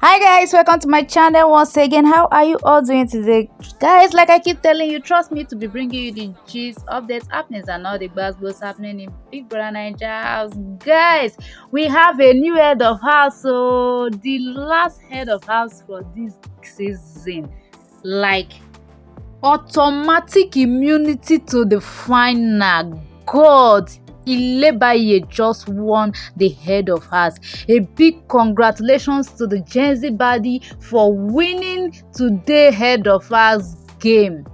Hi guys, welcome to my channel once again. How are you all doing today? Guys, like I keep telling you, trust me to be bringing you the gist, updates, happenings and all the buzz happening in Big Brother Naija house. Guys, we have a new head of house, so the last head of house for this season. Like automatic immunity to the final. God, Ilebaye just won the head of house. A big congratulations to the Gen Z body for winning today head of house game.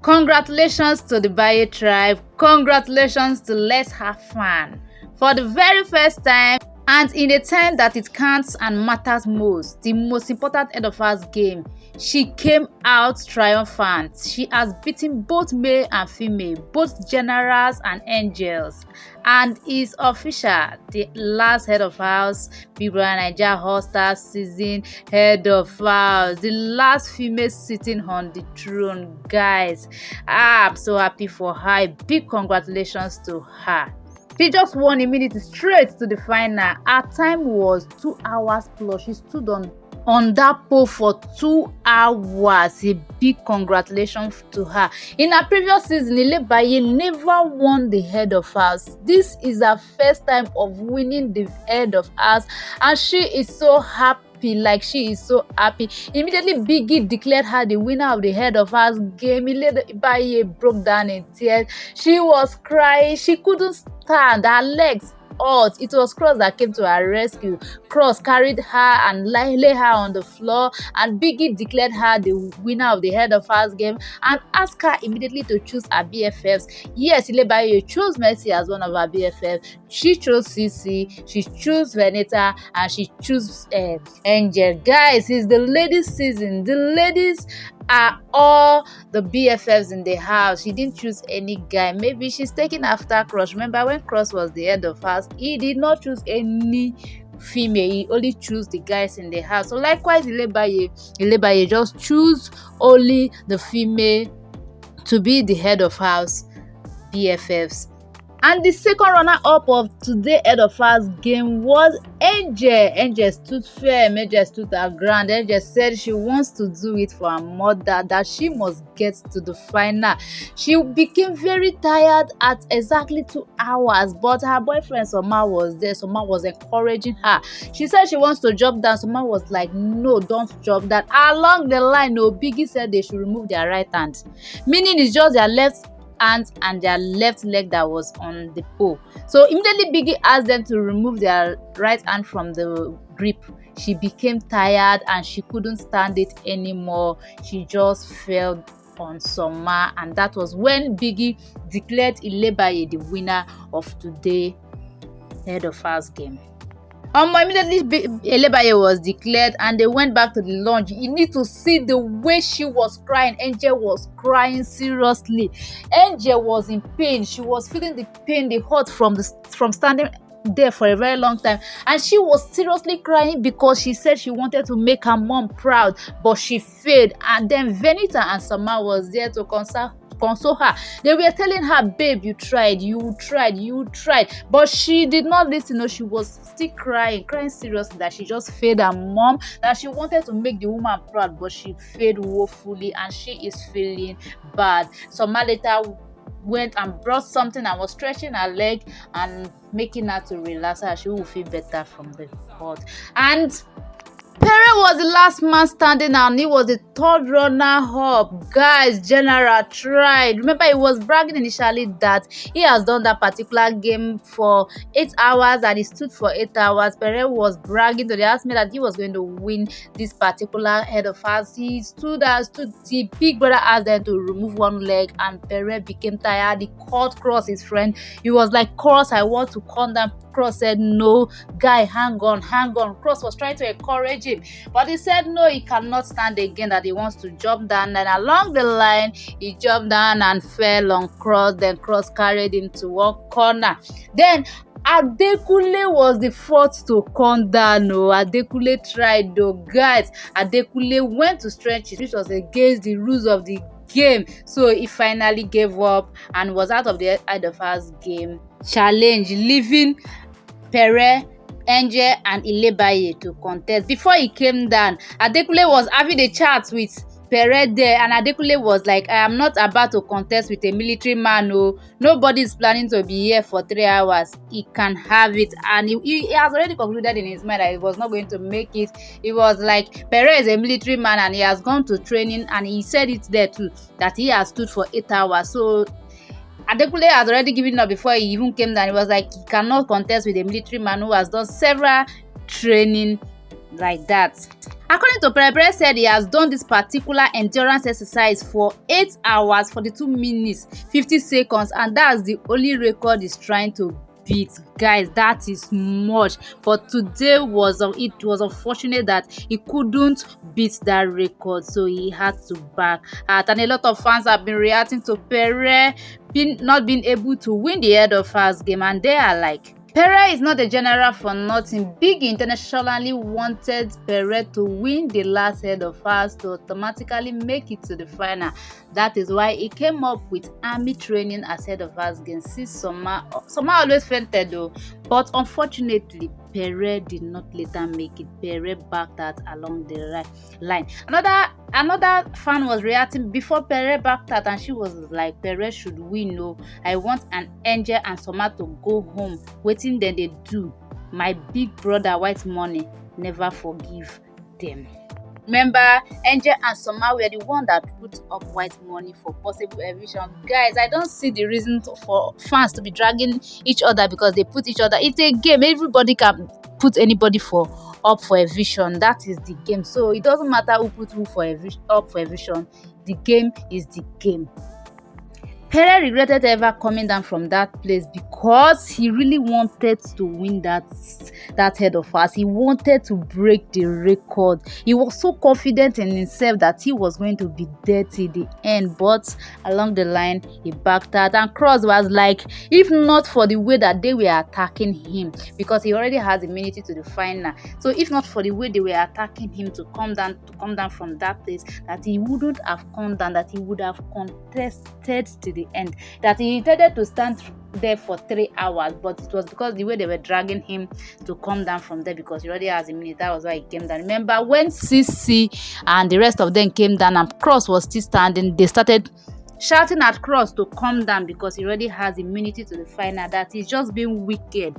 Congratulations to the Baye tribe. Congratulations to Let's Have Fun. For the very first time, and in a time that it counts and matters most, the most important head of house game, she came out triumphant. She has beaten both male and female, both generals and angels, and is official the last head of house Big Brother Naija All-Star season head of house, the last female sitting on the throne. Guys, I'm so happy for her. Big congratulations to her. She just won a minute straight to the final. Her time was 2 hours plus. She stood on that pole for 2 hours. A big congratulations to her. In her previous season, Ilebaye never won the head of house. This is her first time of winning the head of house, and she is so happy. Like she is so happy. Immediately Biggie declared her the winner of the head of house game. Ilebaye broke down in tears. She was crying. She couldn't stand. Her legs hurt. It was Cross that came to her rescue. Cross carried her and lay her on the floor, and Biggie declared her the winner of the head of house game and asked her immediately to choose her BFFs. Yes, Ilebaye chose Mercy as one of her BFFs. She chose Sisi, she chose Veneta, and she chose Angel. Guys, it's the ladies' season. The ladies are all the BFFs in the house. She didn't choose any guy. Maybe she's taking after Cross. Remember when Cross was the head of house, he did not choose any female. He only chose the guys in the house. So likewise, Ilebaye just choose only the female to be the head of house BFFs. And the second runner-up of today's head of house game was Angel. Angel stood firm. Angel stood her ground. Angel said she wants to do it for her mother, that she must get to the final. She became very tired at exactly 2 hours, but her boyfriend Soma was there. Soma was encouraging her. She said she wants to jump down. Soma was like, no, don't jump down. Along the line, Biggie said they should remove their right hand, meaning it's just their left hand and their left leg that was on the pole. So immediately Biggie asked them to remove their right hand from the grip. She became tired and she couldn't stand it anymore. She just fell on Soma, and that was when Biggie declared Ilebaye the winner of today's head of house game. Immediately Ilebaye was declared and they went back to the lounge. You need to see the way she was crying. Angel was crying seriously. Angel was in pain. She was feeling the pain, the hurt from standing there for a very long time, and she was seriously crying because she said she wanted to make her mom proud, but she failed. And then Venita and Sama was there to console her. They were telling her, babe, you tried, but she did not listen. She was still crying seriously, that she just failed her mom, that she wanted to make the woman proud, but she failed woefully and she is feeling bad. Sama later went and brought something and was stretching her leg and making her to relax her. She will feel better from the hurt. And Perry was the last man standing and he was the third runner-up. Guys, General tried. Remember, he was bragging initially that he has done that particular game for 8 hours and he stood for 8 hours. Perry was bragging to the housemate that he was going to win this particular head of house. He stood. The big brother asked them to remove one leg and Perry became tired. He called Cross, his friend. He was like, Cross, I want to calm down. Cross said, no, guy, hang on. Cross was trying to encourage him, but he said no, he cannot stand again, that he wants to jump down. And along the line, he jumped down and fell on Cross. Then Cross carried him to one corner. Then Adekunle was the fourth to come down. Adekunle tried though, guys. Adekunle went to stretch it, which was against the rules of the game. So he finally gave up and was out of the head of house game challenge, leaving Pere Angel and Ilebaye to contest. Before he came down, Adekunle was having a chat with Pere there, and Adekunle was like, I am not about to contest with a military man. Oh, nobody is planning to be here for 3 hours. He can have it. And he has already concluded in his mind that he was not going to make it. He was like, Pere is a military man and he has gone to training, and he said it there too, that he has stood for 8 hours. So Adekunle has already given up before he even came down. He was like, he cannot contest with a military man who has done several training like that. According to Pere said he has done this particular endurance exercise for 8 hours, 42 minutes, 50 seconds, and that's the only record he's trying to beat. Guys, that is much. But today it was unfortunate that he couldn't beat that record, so he had to back out. And a lot of fans have been reacting to Pere not being able to win the head of house game, and they are like, Pere is not a general for nothing. Big internationally wanted Pere to win the last head of house to automatically make it to the final. That is why he came up with army training as head of house game. See, Soma always fainted though, but unfortunately, Pere did not later make it. Pere backed out along the line. Another fan was reacting before Pere backed out, and she was like, Pere should win. No, I want an Angel and Soma to go home. Waiting then they do. My big brother White Money never forgive them. Remember, Angel and Soma were the one that put up White Money for possible eviction. Guys, I don't see the reason for fans to be dragging each other because they put each other. It's a game. Everybody can put anybody up for eviction. That is the game. So it doesn't matter who put who up for eviction. The game is the game. Pere regretted ever coming down from that place because he really wanted to win that head of house. He wanted to break the record. He was so confident in himself that he was going to be there till the end, but along the line he backed out. And Cross was like, if not for the way that they were attacking him, because he already has immunity to the final, so if not for the way they were attacking him to come down from that place, that he wouldn't have come down, that he would have contested to the end, that he intended to stand there for 3 hours, but it was because the way they were dragging him to come down from there, because he already has immunity. That was why he came down. Remember when CC and the rest of them came down and Cross was still standing, they started shouting at Cross to come down because he already has immunity to the final, that he's just being wicked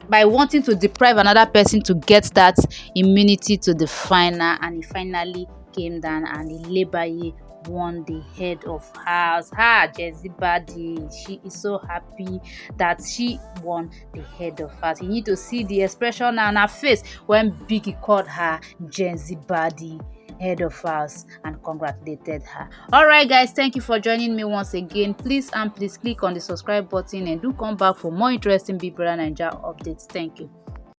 by wanting to deprive another person to get that immunity to the final. And he finally came down, and Ilebaye won the head of house. Jezibadi, she is so happy that she won the head of house. You need to see the expression on her face when Biggie called her Jezibadi head of house and congratulated her. All right guys, thank you for joining me once again. Please click on the subscribe button and do come back for more interesting BBNAIJA updates. Thank you.